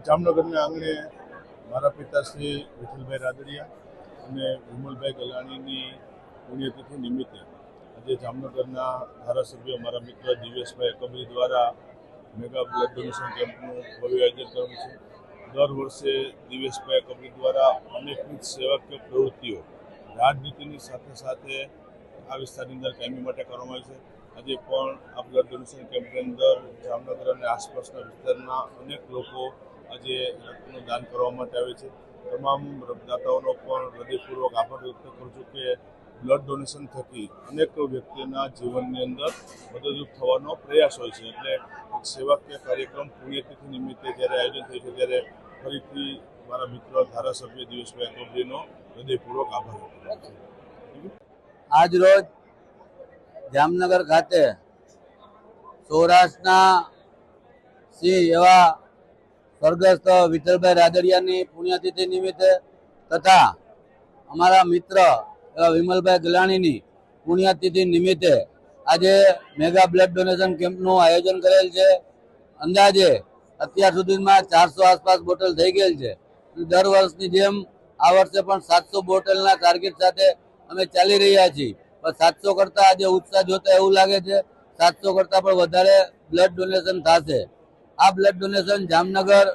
જામનગરના આંગણે મારા પિતાશ્રી વિઠ્ઠલભાઈ રાદડિયા અને વિમલભાઈ ગલાણીની પુણ્યતિથિ નિમિત્તે આજે જામનગરના ધારાસભ્ય મારા મિત્ર દિવેશભાઈ કબરી દ્વારા મેગા બ્લડ ડોનેશન કેમ્પનું ભવ્ય આયોજન કર્યું છે. દર વર્ષે દિવેશભાઈ કબરી દ્વારા અનેકવિધ સેવાકીય પ્રવૃત્તિઓ રાજનીતિની સાથે સાથે આ વિસ્તારની અંદર કાયમી માટે કરવામાં આવે છે. આજે પણ આ બ્લડ ડોનેશન કેમ્પની અંદર જામનગર અને આસપાસના વિસ્તારના અનેક લોકો આજે રક્તનું દાન કરવા માટે આવે છે. તમામ રક્તદાતાઓનો પણ હૃદયપૂર્વક આભાર વ્યક્ત કરું છું કે બ્લડ ડોનેશન થકી અનેક વ્યક્તિના જીવનની અંદર મદદરૂપ થવાનો પ્રયાસ હોય છે. એટલે એક સેવાકીય કાર્યક્રમ પુણ્યતિથિ નિમિત્તે જ્યારે આયોજન થયું છે ત્યારે ફરીથી મારા મિત્ર ધારાસભ્ય દિવેશભાઈ કબરીનો હૃદયપૂર્વક આભાર વ્યક્ત કરું છું. આજ રોજ જામનગર ખાતે સૌરાષ્ટ્રના સિંહ એવા સ્વર્ગસ્થ વિઠ્ઠલભાઈ રાદડિયાની પુણ્યતિથિ નિમિત્તે તથા અમારા મિત્ર એવા વિમલભાઈ ગલાણીની પુણ્યતિથિ નિમિત્તે આજે મેગા બ્લડ ડોનેશન કેમ્પનું આયોજન કરેલ છે. અંદાજે અત્યાર સુધીમાં 400 આસપાસ બોટલ થઈ ગયેલ છે. દર વર્ષની જેમ આ વર્ષે પણ 700 બોટલના ટાર્ગેટ સાથે અમે ચાલી રહ્યા છીએ. પણ 700 કરતાં આજે ઉત્સાહ જોતા એવું લાગે છે 700 કરતાં પણ વધારે બ્લડ ડોનેશન થશે. આ બ્લડ ડોનેશન જામનગર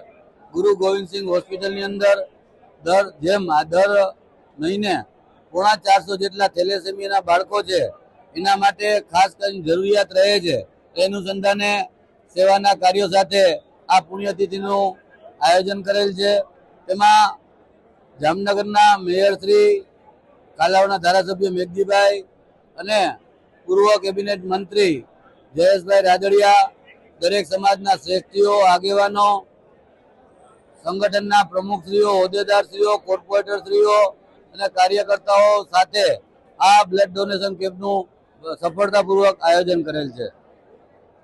ગુરુ ગોવિંદસિંહ હોસ્પિટલની અંદર દર મહિને 450 જેટલા થેલેસેમિયાના બાળકો છે એના માટે ખાસ કરીને જરૂરિયાત રહે છે. એ અનુસંધાને સેવાના કાર્યો સાથે આ પુણ્યતિથિનું આયોજન કરેલ છે. તેમાં જામનગરના મેયર શ્રી, કાલાવડના ધારાસભ્ય મેઘજીભાઈ અને પૂર્વ કેબિનેટ મંત્રી જયેશભાઈ રાદડિયા, દરેક સમાજના શ્રેષ્ઠીઓ, આગેવાનો, સંગઠનના પ્રમુખશ્રીઓ, હોદ્દેદારશ્રીઓ, કોર્પોરેટરશ્રીઓ અને કાર્યકર્તાઓ સાથે આ બ્લડ ડોનેશન કેમ્પનું સફળતાપૂર્વક આયોજન કરેલ છે.